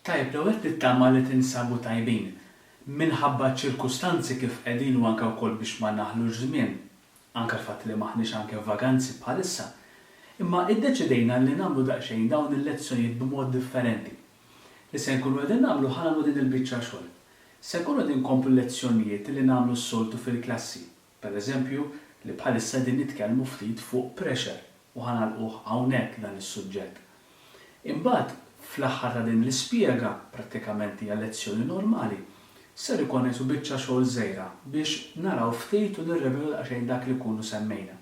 Tajb, l-ewwel nittama li tinsabu tajbin. Minħabba ċirkustanzi kif qegħdin u anke wkoll biex ma naħlux żmien, anke l-fatt li maħniex anke vaganzi bħalissa, imma iddeċidejna li nagħmlu daqsxejn dawn il-lezzjonijiet b'mod differenti. Li se nkunu qegħdin nagħmlu ħanagħmlu din il-biċċa xogħol. Se nkunu qegħdin nkomplu lezzjonijiet li nagħmlu s-soltu fil-klassi. Pereżempju, li bħalissa din nitkellmu ftit fuq pressure u ħanalquh hawnhekk dan is-suġġett. Imbagħad fl-aħħar ta' din l-ispjega, prattikament hija lezzjoni normali, ser ikun isu biċċa xogħol żgħira biex naraw ftit u nirrevedu daqsxejn dak li nkunu semmejna.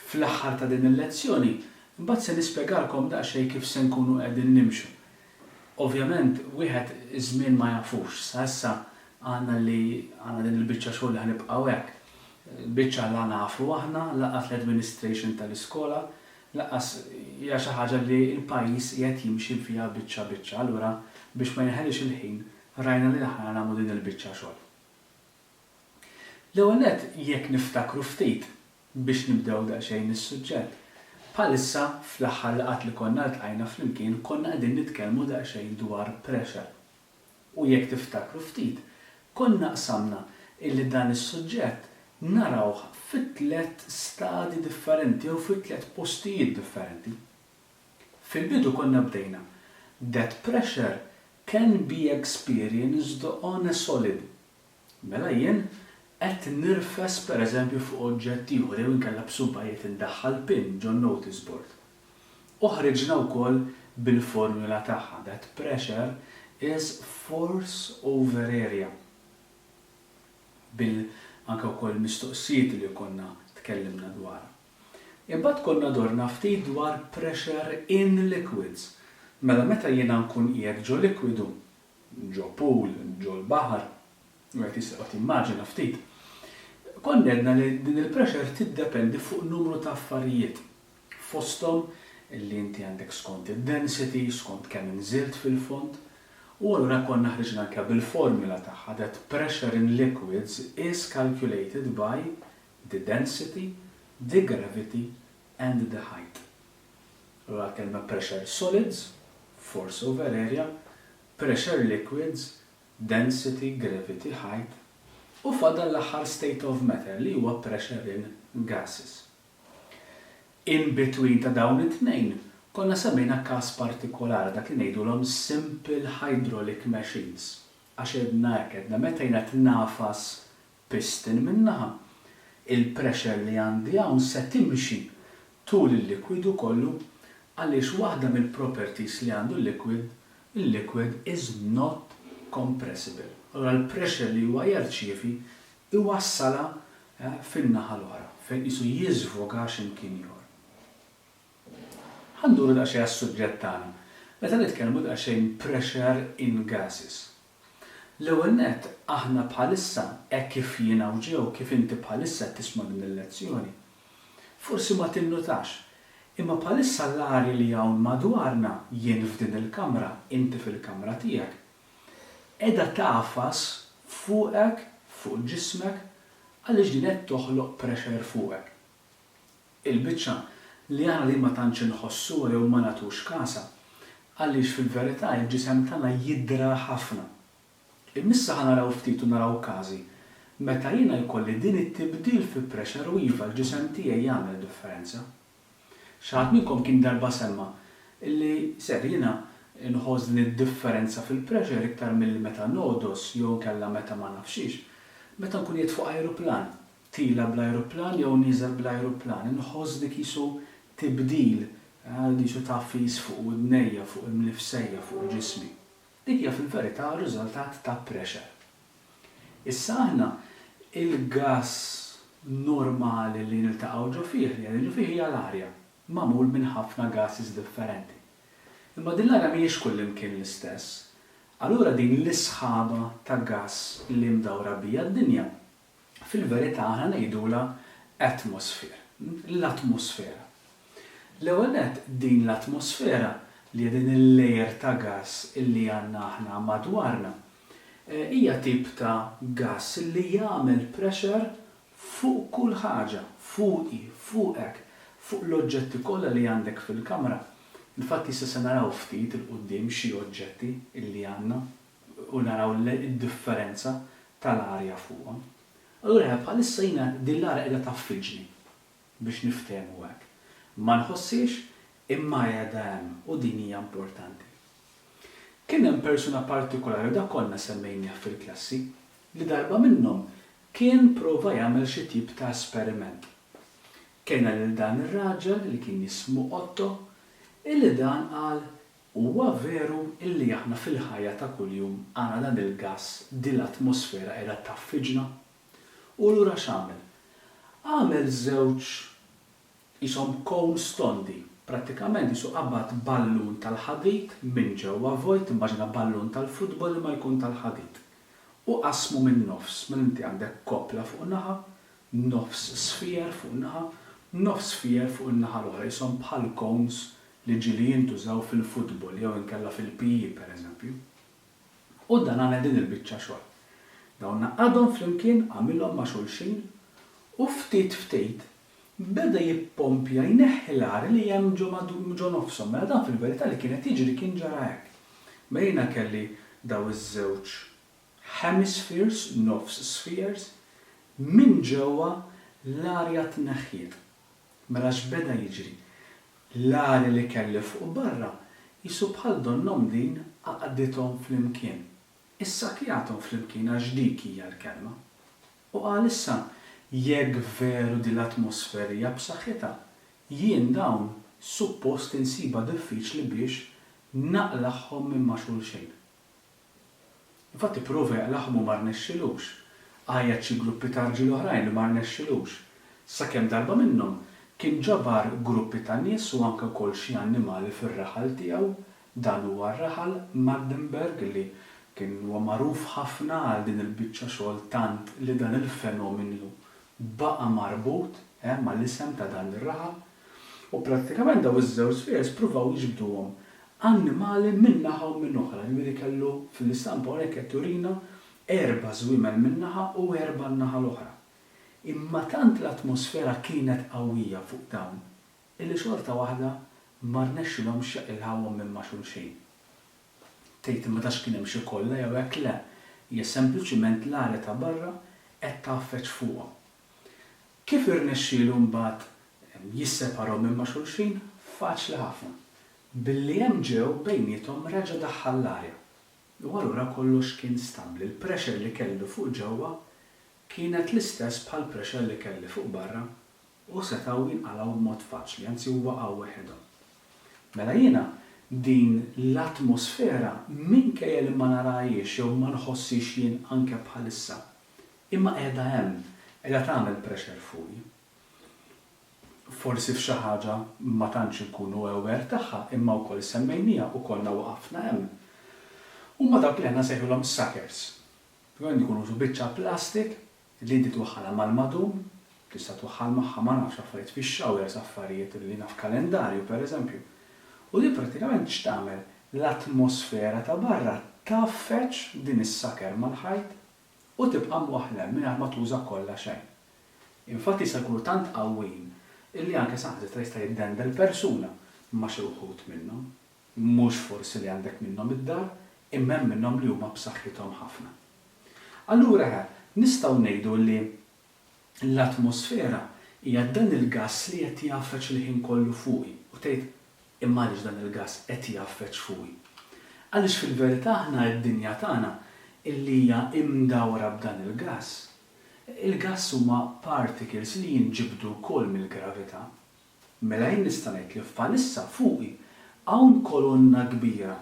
Fl-aħħar ta' din il-lezzjoni, imbagħad se nispjegalkom daqsxejn kif se nkunu qegħdin nimxu. Ovvjament, wieħed iż-żmien ma jafux, sa issa għandna din il-biċċa xogħol li ħanibqgħu hekk. Biċċa la nafu aħna, laqas l-administration tal-iskola, laqas hija xi ħaġa li l-pajjiż qiegħed jimxi fiha biċċa biċċa, allura biex ma jinħelix il-ħin rajna li aħna nagħmlu din il-biċċa xogħol. L-ewwel nett jekk niftakru ftit biex nibdew daqsxejn is-suġġett. Bħalissa fl-aħħar laqgħat li konna ltqajna flimkien konna qegħdin nitkellmu daqsxejn dwar pressure. U jekk tiftakru ftit, konna qsamna illi dan is-suġġett narawh fit-tliet stadji differenti jew fit-tliet postijiet differenti. Fil-bidu konna bdejna that pressure can be experienced on a solid. Mela jien qed nirfes pereżempju fuq oġġett ieħor jew inkella b'subajjiet indaħħal pin ġo notice board. U ħriġna wkoll bil-formula tagħha that pressure is force over area. Anke wkoll mistoqsijiet li konna tkellimna dwarha. Imbagħad konna dorna ftit dwar pressure in liquids. Mela meta jiena nkun qiegħed ġo likwidu, ġo pool, ġo l-baħar, u qed qed immaġina ftit. Konna għedna li din il-pressure tiddependi fuq numru ta' affarijiet. Fosthom li inti għandek skont id-density, skont kemm inżilt fil-fond, u allura konna ħriġna anke bil-formula tagħha that pressure in liquids is calculated by the density, the gravity and the height. Allura kellna pressure solids, force over area, pressure liquids, density, gravity, height, u fadal l-aħħar state of matter li huwa pressure in gases. In between ta' dawn it-tnejn, konna semmejna każ partikolari dak li ngħidulhom simple hydraulic machines. Għax edna hekk edna meta jiena tnafas piston minnaħa, il-pressure li għandi hawn se timxi tul il-likwidu kollu għaliex waħda mill-properties li għandu l-liquid, il-liquid is not compressible. Allura l-pressure li huwa jarċievi iwassala fin-naħa l-oħra, fejn qisu jiżvoga x'imkien ieħor. Ħanduru daqsxejn għas-suġġett tagħna. Meta nitkellmu daqsxejn pressure in gases. L-ewwel nett aħna bħalissa hekk kif jiena u ġew kif inti bħalissa tisma' din il-lezzjoni. Forsi ma tinnutax, imma bħalissa l-arja li hawn madwarna jien f'din il-kamra, inti fil-kamra tiegħek, qiegħda tafas fuqek, fuq ġismek, għaliex din qed toħloq pressure fuqek. Il-biċċa li aħna li ma tantx inħossu jew ma nagħtux kasa, għaliex fil-verità il-ġisem tagħna jidra ħafna. Imissa ħanaraw ftit u naraw każi. Meta jiena jkolli din it-tibdil fi pressure u iva l-ġisem tiegħi jagħmel differenza. Xi ħadd minnkom kien darba semma illi ser jiena inħoss din id-differenza fil-pressure iktar milli meta nodos jew kellha meta ma nafxix. Meta nkun jiet fuq ajruplan, tila bl-ajruplan jew nieżel bl-ajruplan, inħoss dik isu tibdil, isu taffis fuq id-nejja, fuq il-mnifsejja, fuq il-ġismi. Dik hija fil-verità riżultat ta' pressure. Issa aħna il-gas normali li niltaqgħu ġo fih, ġo fih hija l-arja, magħmul minn ħafna gases differenti. Imma din l-arja mhijiex kullimkien l-istess. Allura din l-isħaba ta' gas li mdawra bija d-dinja, fil-verità aħna ngħidula atmosphere, l-atmosfera. L-ewwel nett din l-atmosfera li din il-layer ta' gas illi għandna aħna madwarna hija tip ta' gas li jagħmel pressure fuq kull ħaġa, fuqi, fuqek, fuq l-oġġetti kollha li għandek fil-kamra. Infatti se naraw ftit il-qudiem xi oġġetti illi għandna u naraw id-differenza tal-arja fuqhom. Allura bħalissa jiena din l-arja qiegħda taffiġni biex niftehmu hekk. Ma nħossix imma qiegħda hemm u din hija importanti. Kien hemm persuna partikolari da konna semmejnieh fil-klassi li darba minnhom kien prova jagħmel xi tip ta' esperiment. Kena lil dan ir-raġel li kien jismu Otto illi dan qal huwa veru illi aħna fil-ħajja ta' kuljum għandna dan il-gass din l-atmosfera qiegħda taffiġna. U lura x'għamel? Għamel żewġ ishom cones tondi, prattikament jisu qabad ballun tal-ħadid minn ġewwa vojt, immaġina ballun tal-futbol ma jkun tal-ħadid. U qasmu minn nofs, minn inti għandek koppla fuq naħa, nofs sfier fuq naħa, nofs sfier fuq naħa l-oħra, jisom bħal cones li ġili jintużaw fil-futbol jew inkella fil-PE pereżempju. U dan għamel din il-biċċa xogħol. Dawn naqadhom flimkien għamilhom ma' xulxin u ftit beda jippompja jneħħi l-ar li hemm ġo nofshom, mela dan fil-verità li kienet jiġri kien ġara hekk. Ma jiena kelli daw iż-żewġ hemispheres, nofs spheres, minn ġewwa l-arja tneħħiet. Mela x'beda jiġri? L-arja li kelli fuq barra jisu bħal donnom din għaqdithom flimkien. Issa kjagħthom flimkien għax dik hija l-kelma. U qal issa jekk veru din l-atmosferija b'saħħitha, jien dawn suppost insiba diffiċli biex naqlaħħom minn ma' xulxejn. Infatti prova jaqlaħħom u ma rnexxilux. Għajjed xi gruppi ta' rġiel oħrajn li ma rnexxilux. Sakemm darba minnhom kien ġabar gruppi ta' nies u anke wkoll xi annimali fir-raħal tiegħu, dan huwa r-raħal Magdeburg li kien huwa magħruf ħafna għal din il-biċċa xogħol tant li dan il-fenomenu baqa' marbut mal-isem ta' dan ir-raħal u prattikament daw iż-żewġ sfiers pruvaw jiġbduhom annimali minn naħa u minn oħra. Ġifieri kellu fil-istampa hawnhekk qed turina 4 żwiemel minn naħa u 4 naħa l-oħra. Imma tant l-atmosfera kienet qawwija fuq dawn illi xorta waħda ma rnexxilhomx jaqilħawhom minn ma' xulxejn. Tgħid imma tax kien hemm xi kollha jew hekk le, hija sempliċiment l-arja ta' barra qed taffeċ fuqhom. Kif irnexxielu mbagħad jisseparhom minn ma' xulxin? Faċli ħafna. Billi hemm ġew bejniethom reġa' daħħal l-arja. U allura kollox kien stabbli. Il-pressure li kellu fuq ġewwa kienet l-istess bħal pressure li kelli fuq barra u setgħu jinqalgħu b'mod faċli, anzi huwa qawwa waħedhom. Mela jiena din l-atmosfera minkejja li ma narajiex jew ma nħossix jien anke bħalissa. Imma qiegħda hemm, qiegħda tagħmel pressure fuqi. Forsi f'xi ħaġa ma tantx inkunu aware tagħha, imma wkoll semmejnija u kollna waqafna hemm. Huma dawk li aħna nsejħulhom suckers. Għandi jkunu biċċa plastik li inti twaħħalha mal-madum, tista' twaħħal magħha ma nafx affarijiet fix-xawers, affarijiet li naf kalendarju pereżempju. U di prattikament x'tagħmel l-atmosfera ta' barra taffeċ din is-saker mal-ħajt u tibqa' mwaħlem mingħajr ma tuża kollha xejn. Infatti se jkunu tant qawwin illi anke saħħet tista' jiddenda l-persuna ma xi wħud minnhom, mhux forsi li għandek minnhom id-dar, imma hemm minnhom li huma b'saħħithom ħafna. Allura nistgħu ngħidu li l-atmosfera hija dan il-gass li qed jaffeċ il-ħin kollu fuqi u tgħid imma għaliex dan il-gass qed jaffeċ fuqi. Għaliex fil-verità aħna d-dinja tagħna illi hija imdawra b'dan il-gass. Il-gass huma particles li jinġibdu wkoll mill-gravità. Mela jien nista' ngħid li bħalissa fuqi hawn kolonna kbira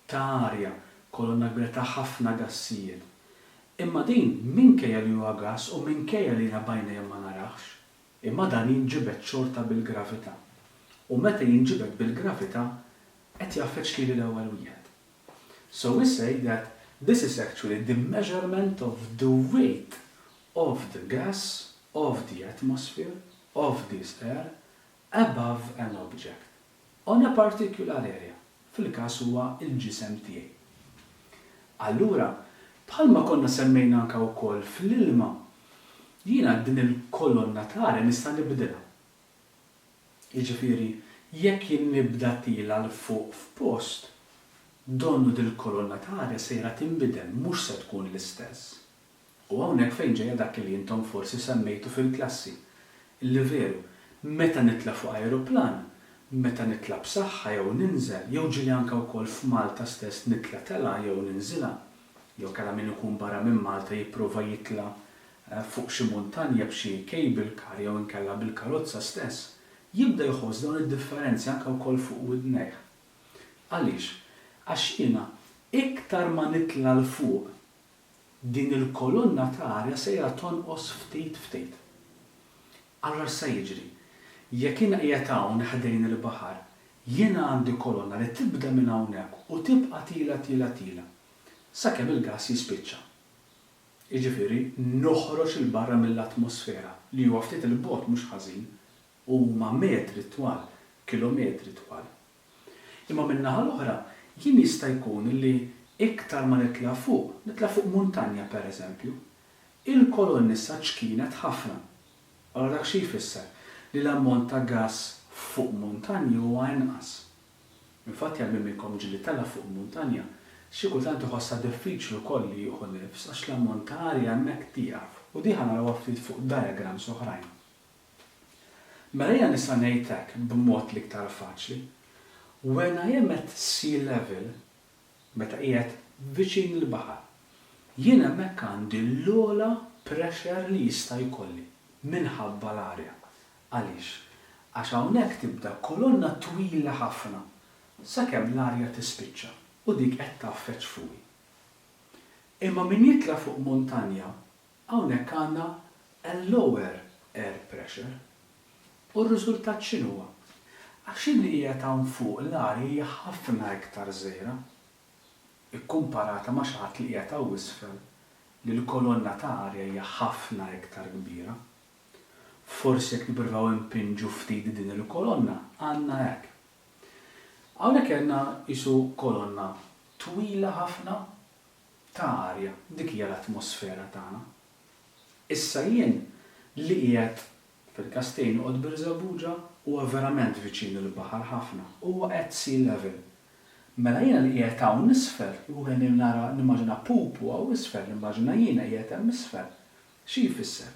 ta' arja, kolonna kbira ta' ħafna gassijiet. Imma din minkejja li huwa gass u minkejja li bajna jew ma narax, imma dan jinġibed xorta bil-gravità. U meta jinġibed bil-gravità qed jaffeċ lili l-ewwel wieħed. So we say that this is actually the measurement of the weight of the gas, of the atmosphere, of this air, above an object, on a particular area, fil-każ huwa il-ġisem tiegħi. Allura, bħalma konna semmejna anke wkoll fl-ilma, jiena din il-kolonna ta' arja nista' nibdilha. Jiġifieri, Jekk jien nibda tila l-fuq f'post, donnu dil-kolonna ta' arja sejra tinbidel, mhux se tkun l-istess. U hawnhekk fejn ġejja dak li intom forsi semmejtu fil-klassi. Illi veru, meta nitla' fuq ajruplan, meta nitla' b'saħħa jew ninżel, jew ġieli anke wkoll f'Malta stess nitla' tela jew ninżilha, jew kellha min ikun barra minn Malta jipprova jitla' fuq xi muntanja b'xi cable car jew inkella bil-karozza stess, jibda jħoss dawn id-differenzi anke wkoll fuq widnejh. Għaliex? Għax jiena iktar ma nitla' l fuq din il-kolonna ta' arja sejra tonqos ftit ftit. Allura se jiġri, jekk jiena qiegħed hawn ħdejn il-baħar, jiena għandi kolonna li tibda minn hawnhekk u tibqa' tila sakemm il-gass jispiċċa. Jiġifieri noħroġ il barra mill-atmosfera li huwa ftit il-bogħod mhux ħażin huma metri twal, kilometri twal. Imma min-naħa l-oħra jien jista' jkun li iktar ma nitla' fuq muntanja pereżempju, il-kolonni issa ċkienet ħafna. Allura dak xi jfisser li l-ammont ta' gass fuq muntanji huwa inqas. Infatti għal min minnkom ġieli tela fuq muntanja, xi kultant iħossha diffiċli wkoll li jieħu nifs għax l-ammont ta' arja hemmhekk tieqaf u di ħanarawha ftit fuq diagrams oħrajn. Mela jiena nista' ngħid hekk b'mod l-iktar faċli, when I am at sea level, meta qiegħed viċin il-baħar, jien hemmhekk għandi l-ogħla pressure li jista' jkolli minħabba l-arja. Għaliex? Għax hawnhekk tibda kolonna twila ħafna sakemm l-arja tispiċċa u dik qed taffeċ fuqi. Imma min jitla' fuq muntanja, hawnhekk għandna a lower air pressure. U r-riżultat x'inhuwa? Għax li qiegħed hawn fuq l-arja hija ħafna iktar żgħira ikkumparata ma' xi ħadd li qiegħed hawn isfel li l-kolonna ta' arja hija ħafna iktar kbira. Forsi jekk nippruvaw impinġu ftit din il-kolonna għandna hekk. Hawnhekk għandna qisu kolonna twila ħafna ta' arja, dik hija l-atmosfera tagħna. Issa jien li qiegħed fil-Kastejn noqgħod Birżebbuġa huwa verament viċin il-baħar ħafna, huwa at sea level. Mela jiena li qiegħed hawn isfel, jura nimmaġina pupu hawn isfel, nimmaġina jiena qiegħed hemm isfel. Xi jfisser?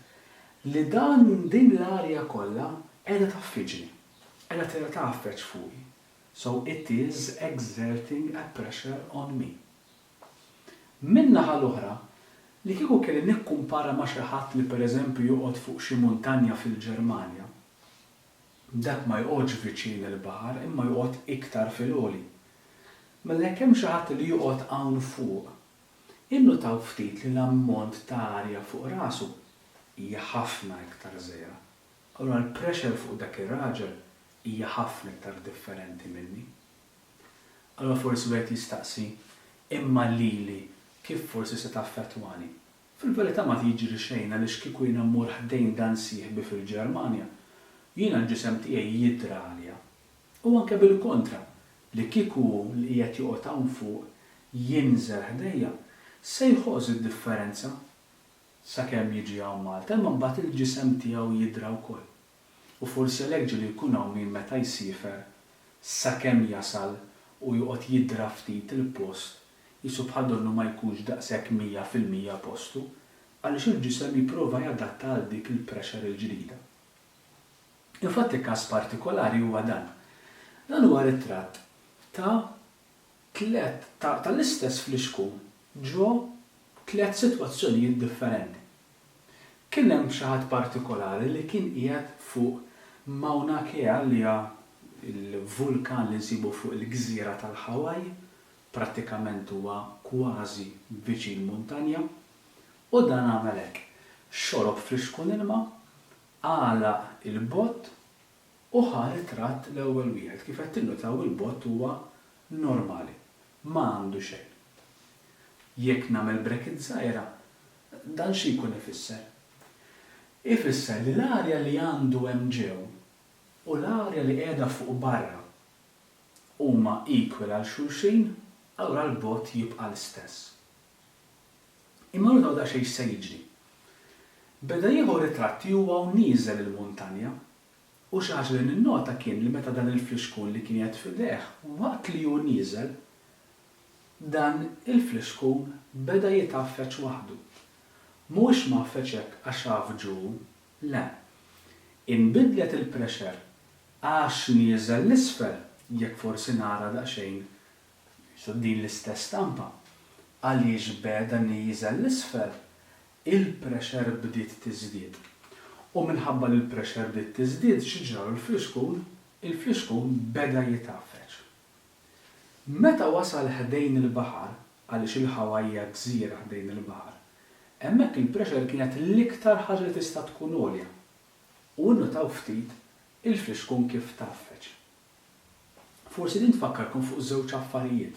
Li din l-arja kollha qiegħda taffiġni, qiegħda taffeċ fuqi. So it is exerting a pressure on me. Min-naħa l-oħra, li kieku kelli nikkumpara ma' xi ħadd li pereżempju joqgħod fuq xi muntanja fil-Ġermanja, dak ma joqgħodx viċin il-baħar imma joqgħod iktar fil-għoli. Mela jekk hemm xi ħadd li joqgħod hawn fuq, innutaw ftit li l-ammont ta' arja fuq rasu hija ħafna iktar żgħira. Allura l-pressure fuq dak ir-raġel hija ħafna iktar differenti minni. Allura forsi wieħed jistaqsi imma lili kif forsi se taffettwani. Fil-verità ma tiġri xejn għaliex kieku jiena mmur ħdejn dan sieħbi fil-Ġermanja, jiena l-ġisem tiegħi jidra għalija. U anke bil-kontra, li kieku li qiegħed joqgħod hawn fuq jinżel ħdejja, se jħoss id-differenza sakemm jiġi hawn Malta, imma mbagħad il-ġisem tiegħu jidra wkoll. U forsi għalhekk ġieli jkun hawn min meta jsifer sakemm jasal u joqgħod jidra ftit il-post, jisu bħal donnu ma jkunx daqshekk 100% postu, għaliex il-ġisem jipprova jadatta għal dik il-pressure il-ġdida. Infatti każ partikolari huwa dan. Dan huwa ritratt tal-istess fl-iskun ġo 3 sitwazzjonijiet differenti. Kien hemm xi ħadd partikolari li kien qiegħed fuq Mauna Kea li hija il-vulkan li nsibu fuq il-gżira tal-Hawaii, prattikament huwa kważi viċin muntanja, u dan għamel hekk. Xorob fl-iskun ilma, għalaq il-bott u ħa ritratt l-ewwel wieħed. Kif qed tinnutaw il-bott huwa normali, ma għandu xejn. Jekk nagħmel bracket żgħira, dan xi jkun ifisser? Ifisser li l-arja li għandu hemm ġew u l-arja li qiegħda fuq barra huma equal għal xulxin, allura l-bott jibqa' l-istess. Imma nutaw da xejn se jiġri. Beda jieħu ritratti huwa nieżel il-muntanja U xi ħaġa li ninnota kien li meta dan il-fliskun li kien jgħid f'idejh, waqt li hu nieżel, dan il-fliskun beda jitaffeċ waħdu. Mhux ma feċek għax għaf ġuħu, le. Inbidlet il-pressure għax nieżel l-isfel, jekk forsi nara daqsxejn din l-istess stampa. Għaliex beda nieżel l-isfel, il-pressure bdiet tiżdied. U minħabba li l-pressure bdiet tiżdied x'ġara l-fliskun, il-fliskun beda jitaffeċ. Meta wasal ħdejn il-baħar, għaliex il-Ħawajja gżira ħdejn il-baħar, hemmhekk il-pressure kienet l-iktar ħaġa li tista' tkun għolja. U nnotaw ftit il-fliskun kif taffeċ. Forsi din tfakkarkom fuq żewġ affarijiet.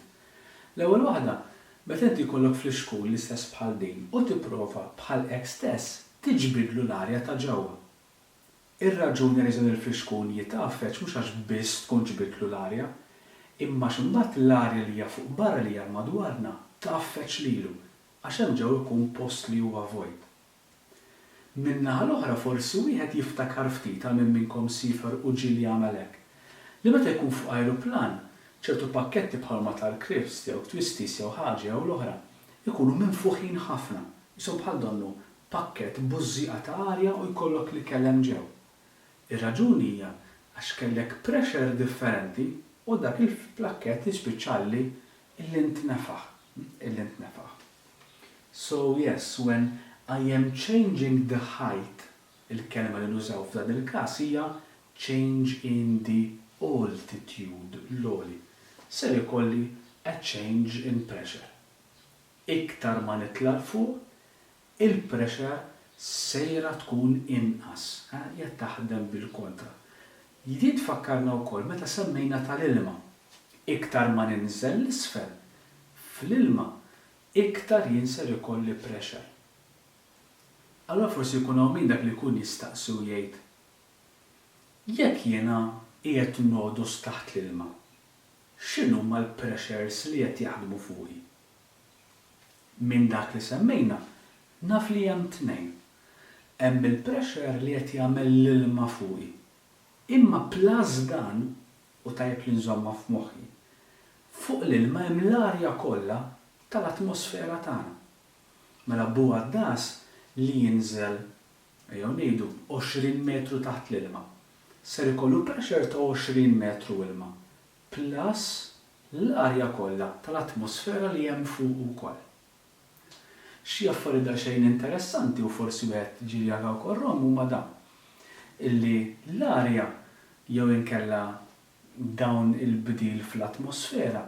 L-ewwel waħda, meta inti jkollok fliskun l-istess bħal din u tipprova bħal hekk stess tiġbidlu l-arja ta' ġewwa. Ir-raġuni li dan il-fliskun jitaffeċ mhux għax biss tkun ġbidlu l-arja, imma x'imbagħad l-arja li hija fuq barra li hija madwarna taffeċ lilu għax hemm ġew ikun post li huwa vojt. Min-naħa l-oħra forsi wieħed jiftakar ftit għal minn minnkom sifer u ġieli jagħmel hekk. Li meta jkun fuq ajruplan, ċertu pakketti bħalma tal-krifs jew twisties jew ħaġa jew l-oħra ikunu minfuħin ħafna. Isom bħal donnu pakkett bużżieqa ta' arja u jkollok li kellem ġew. Ir-raġuni hija għax kellek pressure differenti u dak il-pakkett jispiċċalli il-intnefaħ. So yes, when I am changing the height, il-kelma li nużaw f'dan il-każ hija change in the altitude, l-oli. Ser ikolli a change in pressure. Iktar ma nitla' fuq, il-pressure sejra tkun inqas, jgħid taħdem bil-kontra. Jrid tfakkarna wkoll meta semmejna tal-ilma. Iktar ma ninżel l-isfel, fl-ilma iktar jinser ikolli pressure. Allora forsi jkun hawn min dak li jkun jistaqsi u jgħid: jekk jiena qiegħed nodus taħt l-ilma, x'inhu huma l-pressures li qed jaħdmu fuqi? Minn dak li semmejna, naf li hemm tnejn. Hemm il-pressure li qed jagħmel l-ilma fuqi. Imma plus dan, u tajjeb li nżomma f'moħħi, fuq l-ilma hemm l-arja kollha tal-atmosfera tagħna. Mela buha das li jinżel, jew ngħidu 20 metru taħt l-ilma. Ser ikollu pressure ta' 20 metru ilma, plus l-arja kollha tal-atmosfera li hemm fuq ukoll. Xi affarijiet daqsxejn interessanti u forsi wieħed ġieli jaraw korrom huma dawn. Illi l-arja jew inkella dawn il-bdil fl-atmosfera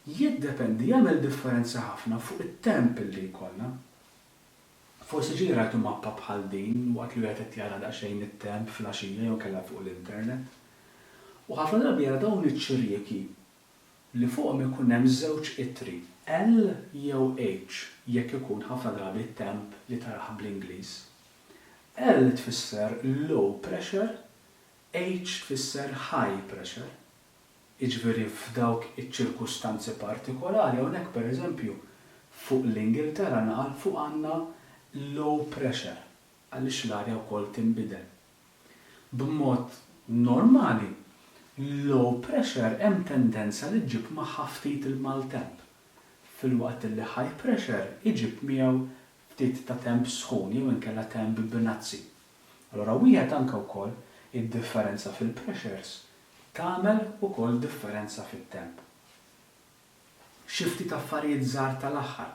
jiddependi jagħmel differenza ħafna fuq it-temp li jkollna. Forsi ġieli rajtu mappa bħal din waqt li wieħed qed jara daqsxejn it-temp fl-għaxija jew kellha fuq l-internet. U ħafna drabi jara dawn iċ-ċirjeki li fuqhom ikun hemm żewġ ittri, L jew H, jekk ikun ħafna drabi t-temp li taraħ bl-Ingliż. L tfisser low pressure, H tfisser high pressure. Iġveri f'dawk iċ-ċirkustanzi partikolari, hawnhekk pereżempju fuq l-Ingilterra naqal fuq għandna low pressure, għaliex l-arja wkoll tinbidel. B'mod normali, low pressure hemm tendenza li ġib magħha ftit il-maltemp. Fil-waqt li high pressure iġib miegħu ftit ta' temp sħun jew inkella temp b'nazzi. Allura wieħed anke wkoll id-differenza fil-pressures tagħmel ukoll differenza fit-temp. Xi ftit affarijiet żgħar tal-aħħar.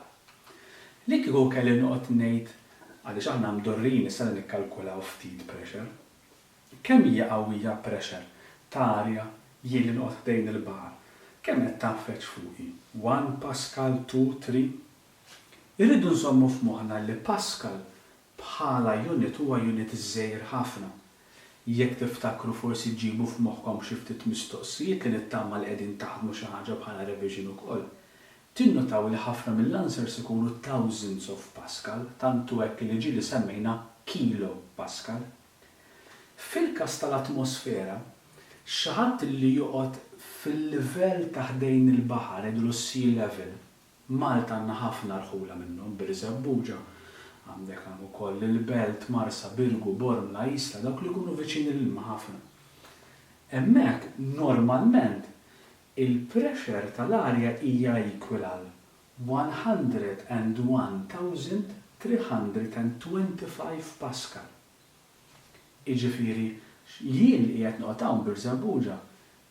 Li kieku kelli noqgħod ngħid għaliex aħna mdorrin issa nikkalkulaw ftit pressure. Kemm hija qawwija pressure ta' arja jien li noqgħod ħdejn il-baħar? Kemm qed taffeċ fuqi? 1 Pascal, 2, 3? Irridu nżommu f'moħħna li Pascal bħala unit huwa unit żgħir ħafna. Jekk tiftakru forsi ġibu f'moħħkom xi ftit mistoqsijiet li nittama li qegħdin taħdmu xi ħaġa bħala revision ukoll. Tinnotaw li ħafna mill-answers ikunu thousands of Pascal, tantu hekk li ġieli semmejna kilo Pascal. Fil-każ tal-atmosfera, xi ħadd li joqgħod fil-livell ta' ħdejn il-baħar idru sea level, Malta għandna ħafna rħula minnhom, Birża Buġa, għandek ukoll il-Belt, Marsa, Birgu, Bormla, Isla, dawk li jkunu viċin l-ilma ħafna. Hemmhekk normalment il-pressure tal-arja hija equal għal 101,325 Pascal. Jiġifieri jien li qed noqgħod hawn bir-żebbuġa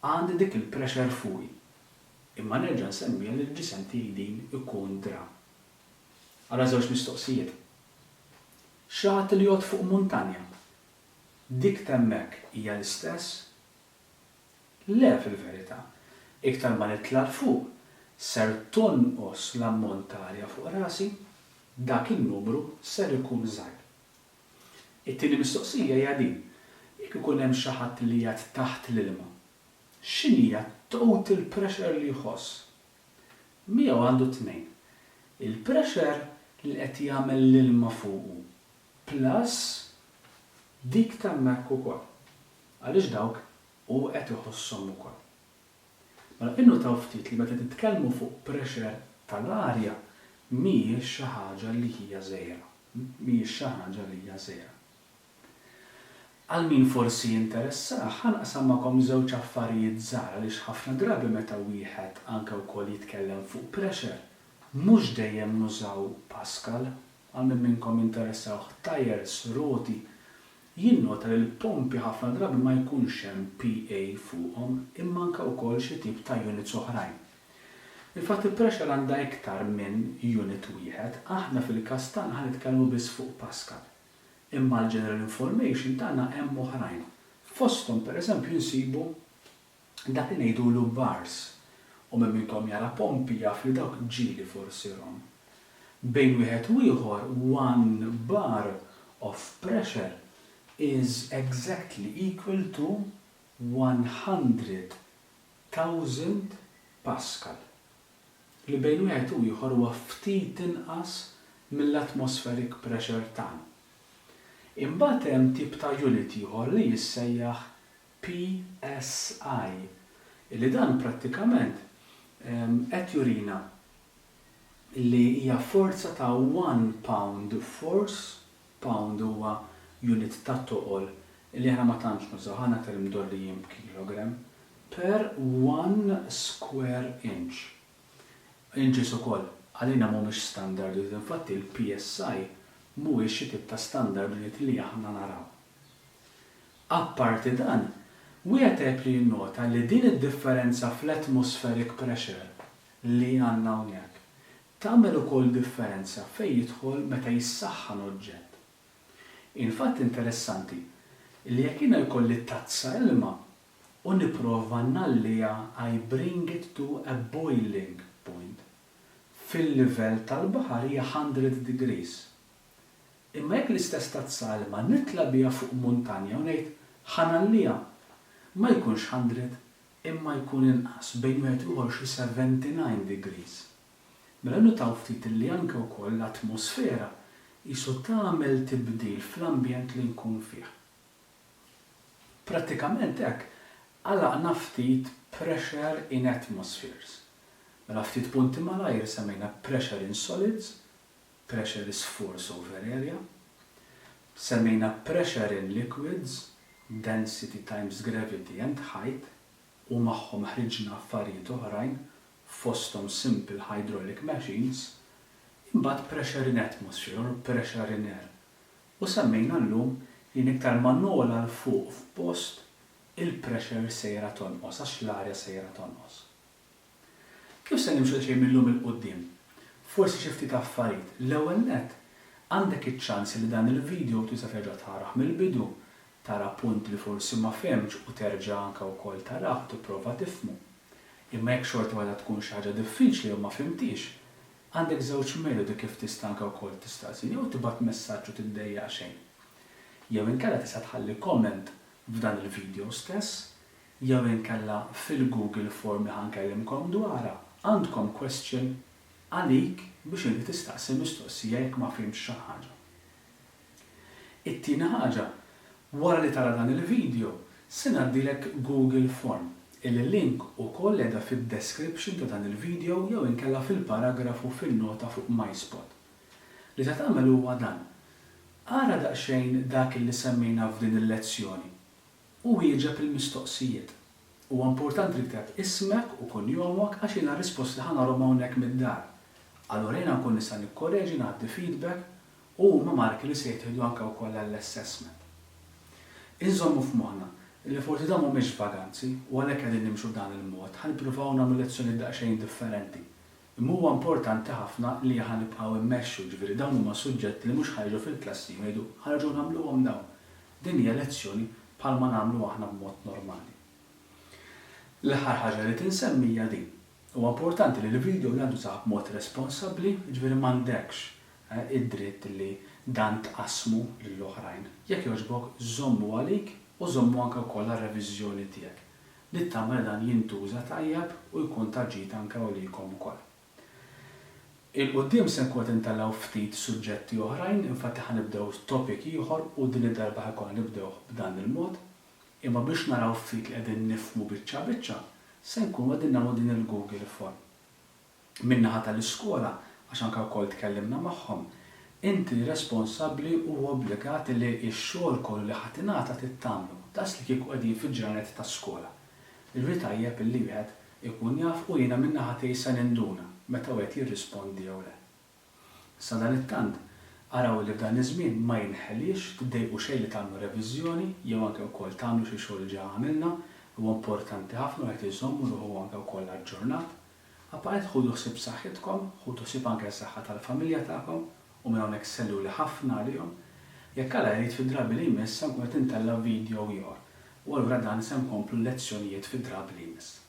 għandi dik il-pressure fuqi. Imma nerġa' nsemmija li l-ġisem tiegħi din ikun dra. Ara żewġ mistoqsijiet. Xi ħadd li jgħod fuq muntanja, dik temmek hija l-istess? Le fil-verità. Iktar ma nitla' fuq, ser tonqos l-ammont ta' arja fuq rasi, dak in-numru ser ikun żgħir. It-tieni mistoqsija hija din. Jekk ikun hemm xi ħadd li qiegħed taħt l-ilma, x'inhija total pressure li jħoss? Miegħu għandu tnejn. Il-pressure li qed jagħmel l-ilma fuqu plus dik temmek ukoll. Għaliex dawk u qed iħosshom ukoll. Mela innutaw ftit li meta titkellmu fuq pressure tal-arja mhijiex xi ħaġa li hija żgħira. Mhijiex xi ħaġa li hija żgħira. Għal min forsi jinteressa, ħanqasam magħkom żewġ affarijiet żgħar għaliex ħafna drabi meta wieħed anke wkoll jitkellem fuq pressure, mhux dejjem nużaw Pascal, għal min minnkom interessawh tires, roti, jinnota li l-pompi ħafna drabi ma jkunx hemm PA fuqhom imma anke wkoll xi tip ta' units oħrajn. Il-fatt il-pressure għandha iktar minn unit wieħed, aħna fil-każ tagħna ħanitkellmu biss fuq Pascal. Imma l-general information tagħna hemm oħrajn. Fosthom pereżempju nsibu dak li ngħidulu bars u minn minnkom jara pompi jaf li dawk ġieli forsi rom. Bejn wieħed u ieħor 1 bar of pressure is exactly equal to 100,000 Pascal. Li bejn wieħed u ieħor huwa ftit inqas mill-atmospheric pressure tagħna. Imbagħad hemm tip ta' unit ieħor li jissejjaħ PSI, li dan prattikament qed jurina li hija forza ta' 1 pound force, pound huwa unit ta' toqol li aħna ma tantx nużaw ħana term dollijin b'kilogram per 1 square inch. Inches ukoll għalina mhumiex standard, infatti il-PSI mhuwiex xi tip ta' standard li aħna naraw. Apparti dan, wieħed li jinnota li din id-differenza fl-atmospheric pressure li għandna hawnhekk tagħmel ukoll differenza fejn jidħol meta jissaħħan oġġett. Infatt interessanti li jekk jiena jkolli tazza ilma u nipprova nallija I bring it to a boiling point. Fil-livell tal-baħar hija 100 degrees. Imma jekk l-istess tazza ilma nitla biha fuq muntanja u ngħid ħanallija ma jkunx 100 imma jkun inqas bejn wieħed ieħor xi 79 degrees. Mela nutaw ftit li anke wkoll l-atmosfera qisu tagħmel tibdil fl-ambjent li nkun fih. Prattikament hekk għalaqna ftit pressure in atmospheres. Mela ftit punti malajr semmejna pressure in solids, pressure is force over area, semmejna pressure in liquids, density times gravity and height, u magħhom ħriġna affarijiet oħrajn fosthom simple hydraulic machines, imbagħad pressure in atmosphere or pressure in air. U semmejna llum li iktar ma nogħla l fuq f'post il-pressure sejra tonqos għax l-arja sejra tonqos. Kif se nimxu xejn millum il-qudiem? Forsi xi ftit affarijiet. L-ewwel nett għandek iċ-ċans li dan il-video tista' terġa' taraħ mill-bidu, tara punt li forsi ma fehmx u terġa' anke wkoll taraħ tipprova tifhmu. Imma jekk xorta waħda tkun xi ħaġa diffiċli u ma fimtix, għandek żewġ metodi kif tista' anke wkoll tistaqsini jew tibgħat messaġġ u tiddejjaq xejn. Jew inkella tista' tħalli comment f'dan il-video stess, jew inkella fil-Google form li ħankellimkom dwarha għandkom question għalik biex inti tistaqsi mistoqsija jekk ma fhimx xi ħaġa. It-tieni ħaġa, wara li tara dan il-video, se ngħaddilek Google Form. Il-link ukoll qiegħda fid-description ta' dan il-video jew inkella fil-paragrafu fin-nota fuq MySpot. Li se tagħmel huwa dan. Ara daqsxejn dak li semmejna f'din il-lezzjoni u u wieġeb il-mistoqsijiet. Huwa importanti li kteb ismek u kunjomok għax jiena risposti ħanarhom hawnhekk mid-dar. Allura jiena nkun nista' nikkorreġi nagħti feedback u huma marki li se jieħdu anke wkoll għall-assessment. Inżommu f'moħħna li forsi dan mhumiex vaganzi u għalhekk qegħdin nimxu b'dan il-mod, ħanippruvaw nagħmlu lezzjoni daqsxejn differenti. Imma huwa importanti ħafna li ħanibqgħu immexxu, ġifieri dawn huma suġġetti li mhux ħajġu fil-klassi jgħidu ħarġu nagħmluhom dawn. Din hija lezzjoni bħalma nagħmlu aħna b'mod normali. L-aħħar ħaġa li tinsemmija din. Huwa importanti li l-video għandu saħab b'mod responsabbli, ġifieri m'għandekx id-dritt li dan tqasmu lill-oħrajn. Jekk jogħġbok żommu għalik u żommu anke wkoll għar-reviżjoni tiegħek. Li tagħmel dan jintuża tajjeb u jkun taġġid anke għalikom ukoll. Il-qudiem se nkun qed intallaw ftit suġġetti oħrajn, infatti ħanibdew topic ieħor u din id-darba ħakun nibdew b'dan il-mod, imma biex naraw ftit li qegħdin nifhmu biċċa se nkunu qegħdin nagħmlu din il-Google Form. Min-naħa tal-iskola għax anke wkoll tkellimna magħhom, inti responsabbli u obbligat li x-xogħol kollu li ħadd ingħata tittamlu, das li kieku qegħdin fil-ġranet tas-skola. Il-ri tajjeb illi wieħed ikun jaf u jiena min-naħa tiegħi se ninduna meta wieħed jirrispondi jew le. Sa dan it-tant, araw li f'dan iż-żmien ma jinħelix tiddejqu xejn li tagħmlu reviżjoni jew anke wkoll tagħmlu xi xogħol ġa għamilna, huwa importanti ħafna qed iżommu ruħu anke wkoll aġġornat. Apart ħudu ħsieb saħħitkom, ħudu ħsieb anke s-saħħa tal-familja tagħkom u minn hawnhekk sellu li ħafna għalihom. Jekk alla jrid fid-drabi li jmiss se nkun qed intella video ieħor. U allura dan se nkomplu lezzjonijiet fid-drabi li jmiss.